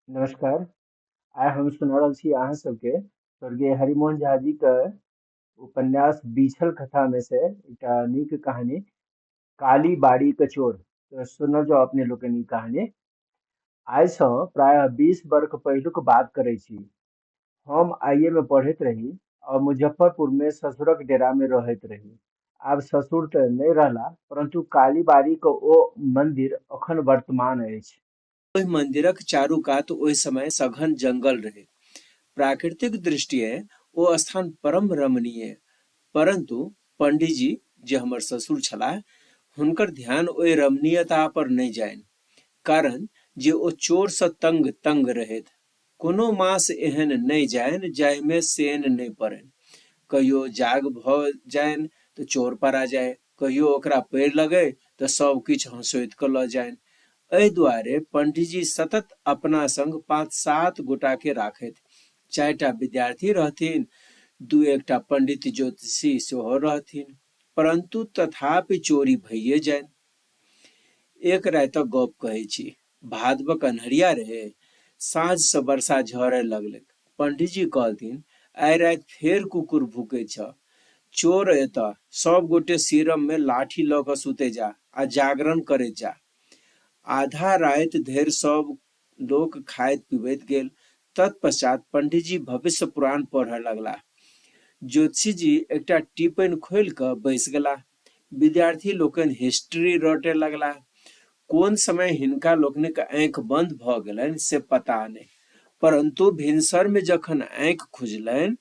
नमस्कार। आइ हम सुना रहल छी अहाँ सबके स्वर्गीय हरिमोहन झा जी के उपन्यास बीछल कथा में से एकटा नीक कहानी काली बाड़ी के चोर। तो सुनल जाओ अपने लोग के नीक कहानी। आइ सँ प्राय 20 वर्ष पहिलुक बात करै छी। हम आईए में पढ़ैत रही और मुजफ्फरपुर में ससुरक डेरा में रहैत रही। आब ससुर तऽ नहीं रहला, परंतु काली बाड़ी के ओ मंदिर अखन वर्तमान अछि। ओहि मंदिरक चारू कात ओहि समय सघन जंगल रहै। प्राकृतिक दृष्टिए ओ स्थान परम रमणीय, परंतु पंडितजी जे हमर ससुर छलाह, हुनकर ध्यान ओहि रमणीयता पर नहि जानि, कारण जे ओ चोर सँ तंग तंग रहैत। कोनो मास एहन नहि जानि जाहिमे सेन नहि पड़नि। कहियो जाग भऽ जानि तऽ चोर परा जाय, कहियो ओकरा पैर लगै तऽ सब किछु हंसोइत कऽ लऽ जानि। एहि दुआरे पंडितजी सतत अपना संग 5-7 गोटा के राखैत। 4टा विद्यार्थी रहथिन, दू एकटा पंडित ज्योतिषी सेहो रहथिन, परंतु तथापि चोरी भइए जानि। एक रातिक गप कहै छी। भादवक अन्हरिया रहे, साँझ से वर्षा झरय लगलै। पंडितजी कहलथिन, आइ राति फेर कुकुर भूकै छ। चोर एतऽ, सब गोटे सिरम में लाठी लऽ कऽ सुते जा आ जागरण करैत जा। आधा राति धरि सब लोक खाइत पीबैत गेल। तत्पश्चात पंडितजी भविष्य पुराण पढ़य लगलाह। ज्योतिषी जी एकटा टिप्पणी खोलि कऽ बैसि गेलाह। विद्यार्थी लोकनि हिस्ट्री रटय लगलाह। कोन समय हिनका लोकनिक आँखि बंद भऽ गेलनि से पता नहि, परंतु भिनसर में जखन आँखि खुजलनि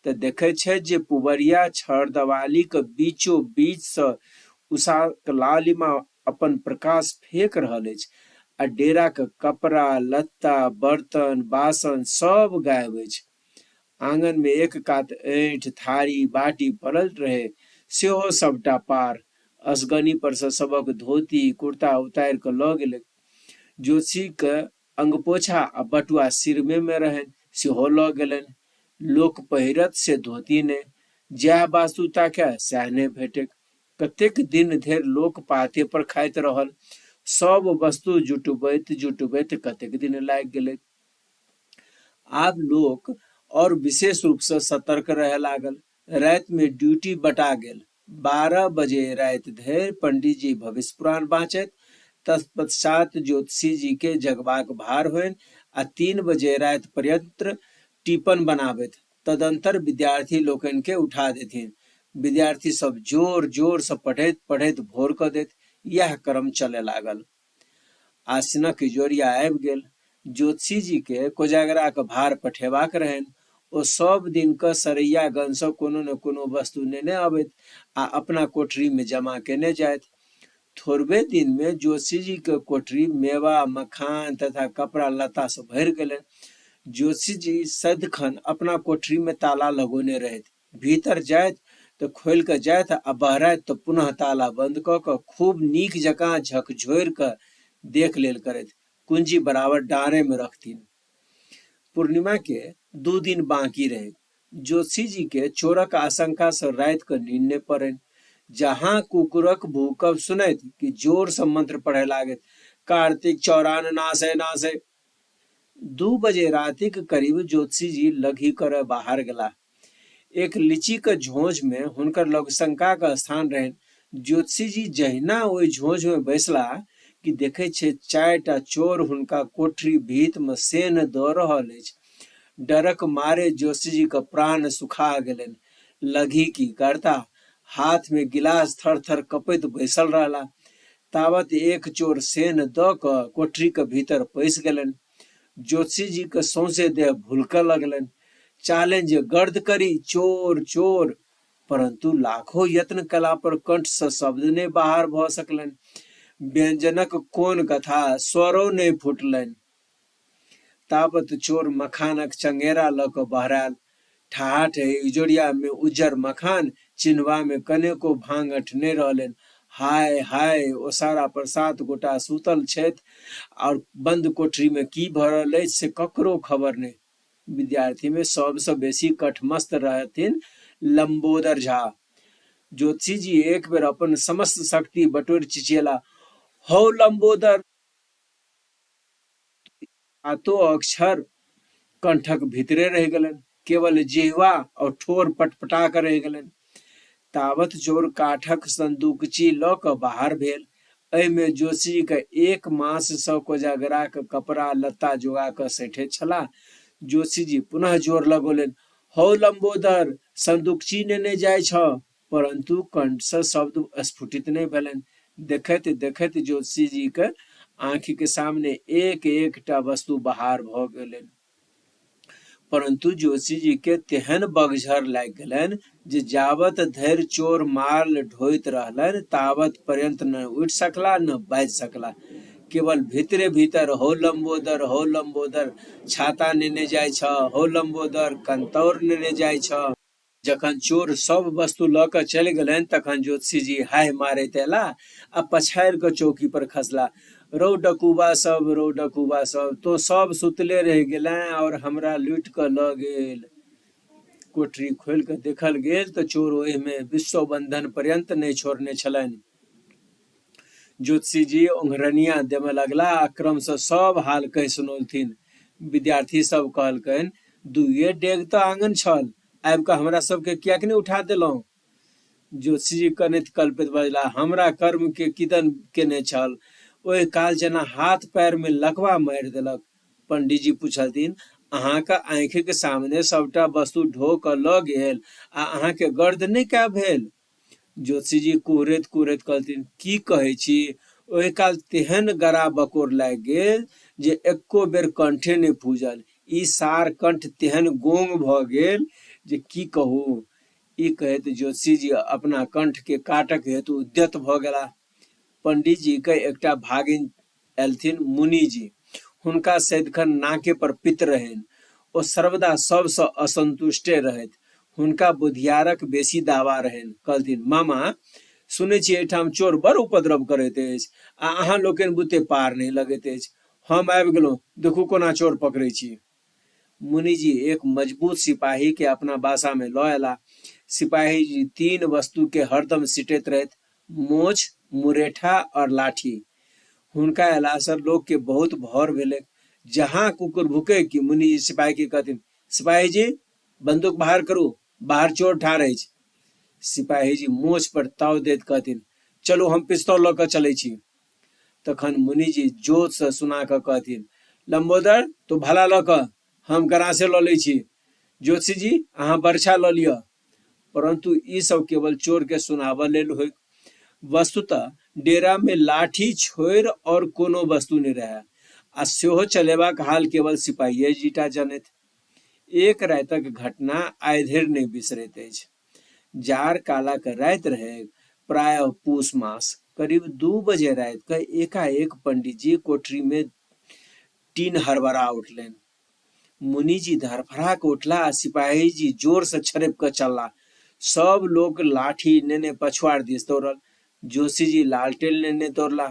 तऽ देखै छै जे पुबरिया छड़दवाली के बीचो बीच सँ उषाक लालिमा अपन प्रकाश फेंक रहल अछि आ डेरा के कपड़ा लत्ता बर्तन बासन सब गायब अछि। आंगन में एक कात ऐंठ थारी बाटी पड़ल रहे, सेहो सबटा पार। असगनी पर से सबक धोती कुर्ता उतारि कऽ लऽ गेलै। ज्योतिषी के अंगपोछा आ बटुआ सिरमे में रहनि, सेहो लऽ गेलनि। लोक पहिरत से धोती नहि, जएह वास्तु ताकय सएह नहि भेटै। कतेक दिन धरि लोक पाते पर खाइत रहल। सब वस्तु जुटबैत जुटबैत कतेक दिन लागि गेलै। आब लोक और विशेष रूप से सतर्क रहे लागल। राति में ड्यूटी बटा गेल। 12 बजे राति धरि पंडित जी भविष्य पुराण बाँचैत, तत्पश्चात ज्योतिषी जी के जगबाक भार होइन आ 3 बजे राति पर्यंत टिप्पण बनाबैत। तदंतर विद्यार्थी लोकनि के उठा देथिन। विद्यार्थी सब जोर जोर से पढ़ैत पढ़ैत भोर कऽ दैत। यह क्रम चले लागल। आसिनक इजोरिया आबि गेल। ज्योतिषी जी के कोजागरा के भार पठेबाक रहनि। ओ सब दिन क सरैयागंज सँ कोनो न कोनो वस्तु नेने अबैत आ अपना कोठरी में जमा केने जाइत। थोड़बे दिन में ज्योतिषी जी के कोठरी मेवा मखान तथा कपड़ा लत्ता से भरि गेलनि। ज्योतिषी जी सदिखन अपना कोठरी में ताला लगोने रहैत। भीतर जाइत तो खोलि कऽ जाइत आ बहराइत तो पुनः ताला बंद कऽ कऽ खूब नीक जकाँ झकझोरि कऽ देख लेल करैत। कुंजी बराबर डारे में रखथिन। पूर्णिमा के 2 दिन बाकी रहे। ज्योतिषी जी के चोरक आशंका से राति के नींद नहि पड़नि। जहां कुकुरक भूकब सुनैत कि जोर से मंत्र पढ़े लागैत, कार्तिक चौरान नासे नासे। 2 बजे रातिक करीब ज्योतिषी जी लघी करय बाहर गेला। एक लीची के झोंझ में हुनकर लघुशंका के स्थान रहनि। ज्योतिषी जी जहिना ओहि झोंझ में बैसला कि देखै छै 4टा चोर हुनका कोठरी भीत में सेन दऽ रहल अछि। डरक मारे ज्योतिषी जी के प्राण सुखा गेलनि। लघी की करता, हाथ में गिलास थर थर कपैत बैसल रहला। तावत एक चोर सेन दऽ कऽ कोठरी के भीतर पैसि गेलनि। ज्योतिषी जी के सौंसे देह भुलकऽ लगलनि। चाहलनि जे गर्द करी चोर चोर, परंतु लाखों यत्न कला पर कंठ से शब्द नहि बाहर भऽ सकलनि। व्यंजनक कोन कथा स्वरो नहि फुटलनि। ताबत चोर मखानक चंगेरा लऽ कऽ बहरायल। ठहाठ इजोरिया में उज्जर मखान चिन्हवा में कनेको भांगठ नहि रहलनि। हाय हाय, ओसारा पर 7 गोटा सुतल छथि और बंद कोठरी में की भऽ रहल अछि से ककरो खबर नहि। विद्यार्थी में सबसे बेसी कठमस्त रहथिन लंबोदर झा। ज्योतिषी जी एक बेर अपन समस्त शक्ति बटोरि चिचिएला, हौ लंबोदर, सातो अक्षर कंठक भीतरे रह गेलन, केवल जिह्वा और ठोर पटपटा कर रह गेलन। तावत चोर काठक संदूकची ल क बाहर भेल। एहिमे जोशी जी के एक मास सँ कोजागरा के कपड़ा लत्ता जोगा क सैठे छलाह। जोशी जी पुनः जोर लगौलनि, हौ लंबोदर, संदूकची नेने जाइ छ। परंतु कंठ से शब्द स्फुटित नहीं भेलनि। देखैत देखैत जोशी जी के आंखि के सामने एक एकटा वस्तु बाहर भ गेलनि। परंतु जोशी जी के तेहन बगझर लागि गेलनि जे जावत धरि चोर माल ढोइत रहलनि तावत पर्यंत न उठि सकला न बाजि सकला। केवल भीतरे भीतर हो लंबोदर छाता नेने जाइ छ, हो लंबोदर कंतौर नेने जाइ छ। जखन चोर सब वस्तु ल क चलि गेलनि तखन ज्योतिषी जी हाय मारैत अयला आ पछाड़ि क चौकी पर खसला। रौ डकुबा सब तो सब सुतले रह गेले और हमरा लूटि क ल गेल। कोठरी खोलि क देखल गेल त चोर ओहि में विश्व बंधन पर्यंत नहीं छोड़ने छलनि। ज्योतिषी जी ओंघरनिया देवे लगला आ क्रम से सब हाल कहि सुनौलथिन। विद्यार्थी सब कहलकनि, दुइये डेग त आंगन छल, आबि क हमरा सबके कियाक नहीं उठा देलहुं। ज्योतिषी जी कनित कल्पित बजला, हमरा कर्म के किदन केने छल, ओहि काल जेना हाथ पैर में लकवा मारि देलक। पंडित जी पूछलथिन, अहाँ के आंखि के सामने सबटा वस्तु ढो क ल गेल आ अहाँ के गर्द नहीं क्या भेल। ज्योतिषी जी कुहरैत कुहरैत कहलथिन, की कहै छी, ओहि काल तेहन गरा बकोर लागि गेल जे एको बेर कंठे नहीं फूजल। ई सार कंठ तेहन गोंग भ गेल जे की कहू। ई कहैत ज्योतिषी जी अपना कंठ के काटक हेतु उद्यत भ गेला। पंडित जी के एकटा भागिन एलथिन, मुनि जी। हुनका सदिखन नाके पर पित्त रहनि। ओ सर्वदा सबसँ असंतुष्टे रहथि। हुनका बुधियारक बेसी दावा रहनि। कहलथिन, मामा, सुनै छी एहिठाम चोर बड़ उपद्रव करैत अछि आ अहाँ लोकनि बुते पार नहीं लगैत अछि। हम आबि गेलहुं, देखू कोना चोर पकड़ै छी। मुनि जी एक मजबूत सिपाही के अपना बासा में लऽ अयला। सिपाही जी तीन वस्तु के हरदम सिटैत रहथि, मोछ, मुरेठा और लाठी। हुनका अयला से लोक के बहुत भौर भेलै। जहां कुकुर भुकै कि मुनि जी सिपाही के कहथिन, सिपाही जी बंदूक बाहर करू, बाहर चोर ठाढ़ अछि। सिपाही जी मोछ पर ताव दैत कहथिन, चलू हम पिस्तौल लऽ कऽ चलै छी। तखन मुनि जी जोत से सुना कऽ कहथिन, लंबोदर तू भाला लऽ कऽ, हम गरासे लऽ लै छी। ज्योतिषी जी अहाँ बरछा लऽ लिअ। परंतु ई सब केवल चोर के सुनावा लेल होय। वस्तुतः डेरा में लाठी छोड़ि और कोनो वस्तु नहीं रहे आ सेहो चलेबाक हाल केवल सिपाहिये जीटा जनैत। एक रातिक घटना आइ धरि नहीं बिसरैत अछि। जार काला के राति रहे, प्रायः पूस मास। करीब 2 बजे रात के एकाएक पंडित जी कोठरी में टीन हड़बड़ा उठलनि। मुनि जी धरफड़ा के उठला आ सिपाही जी जोर से छरपि क चलला। सब लोग लाठी नेने पछुआड़ दिस दौड़ल। जोशी जी लालटेन लेने दौड़ला,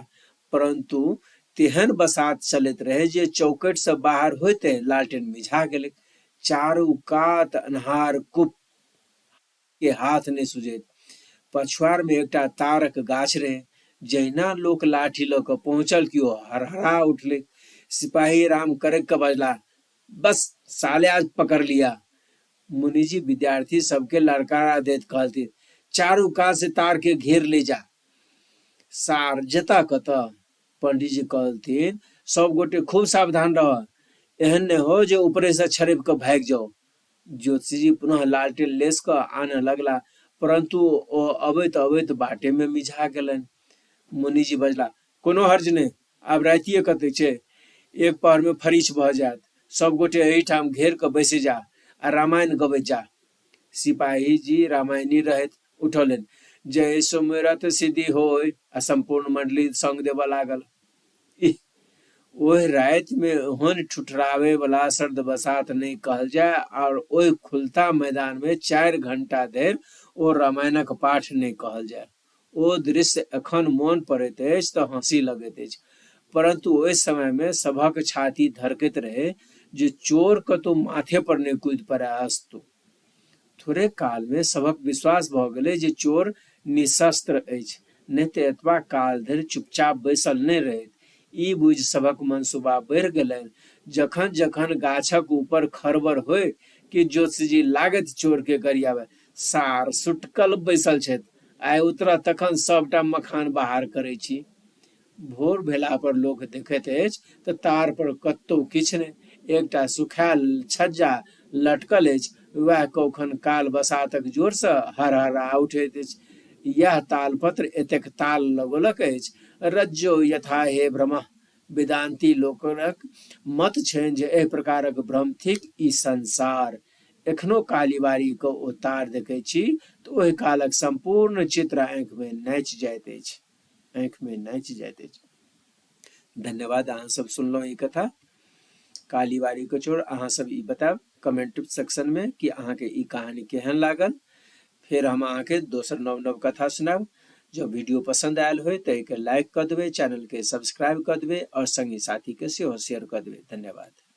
परंतु तेहन बसात चलैत रहे जे चौकट से बाहर होते लालटेन मिझा गेलै। चारू कात अन्हार कुप के हाथ नहीं सुझैत। पछुआर में एकटा तारक गाछ रहे। जहिना लोक लाठी लऽ कऽ पहुंचल कि ओ हरहरा उठले। सिपाही राम करक के बजला, बस साले आज पकड़ लिया। मुनि जी विद्यार्थी सबके लड़कारा देत कहलथिन, चारू कात से तार के घेर ले जा। सार जता कतऽ। पंडित जी कहलथिन, सब गोटे खूब सावधान रह, एहन नहीं हो जे ऊपरे से छरप के भाग जाओ। ज्योतिषी जी पुनः लालटेन लेस क आने लगला, परंतु ओ अबैत अबैत बाटे में मिझा गेलनि। मुनि जी बजला, कोनो हर्ज नहीं, आब रातिये कते छै, एक पहर में फरिच भऽ जायत। सब गोटे एहिठाम घेर क बैसे जा आ रामायण गबैत जा। सिपाही जी रामायणी रहैत उठौलनि, जय सुमिरत सिद्धि होय आ संपूर्ण मंडली संग देबऽ लागल। ओहि राति में ओहन ठुठरावे वाला सर्द बसात नहीं कहल जाय और ओहि खुलता मैदान में 4 घंटा धरि ओ रामायणक पाठ नहीं कहल जाय। ओ दृश्य एखन मोन पड़ैत अछि तऽ हंसी लगैत अछि, परंतु ओहि समय में सभक छाती धड़कैत रहे जे चोर कतौ माथे पर नहीं कूद पड़े अस्तु। थोड़े काल में सबक विश्वास भ गेलै जे चोर निशस्त्र अछि, नहीं तऽ एतबा काल धरि चुपचाप बैसल नहीं रहैत। ई बुझि सभक मनसुबा बढ़ि गेलनि। जखन जखन गाछक ऊपर खरबर होय कि ज्योतिषी लागत चोर के गरियाबे, सार सुटकल बैसल छथि, आइ उतरऽ तखन सबटा मखान बाहर करै छी। भोर भेला पर लोक देखैत अछि तऽ तार पर कतौ किछु नहि, एकटा सुखायल छज्जा लटकल अछि, वएह कखन काल बसातक जोर से हरहरा उठैत अछि। यह तालपत्र एतेक ताल लगौलक अछि, रज्जो यथा हे ब्रह्म। वेदांती लोकक मत छनि जे एहि प्रकारक भ्रम थिक ई संसार। एखनो कालीबाड़ी के ओ तार देखै छी तऽ ओहि कालक संपूर्ण चित्र आंखि में नाचि जाइत अछि, आंखि में नाचि जाइत अछि। धन्यवाद, अहाँ सब सुनलहुँ ई कथा कालीबाड़ी कचोर। अहाँ सब ई बतायब कमेंट सेक्शन में कि अहाँ के ई कहानी केहन लागल। फिर हम अहाँ के दोसर नव नव कथा सुनाब। जो वीडियो पसंद आयल हो तो लाइक कर देवे, चैनल के सब्सक्राइब कर देवे और संगी साथी के सेहो शेयर कर देवे। धन्यवाद।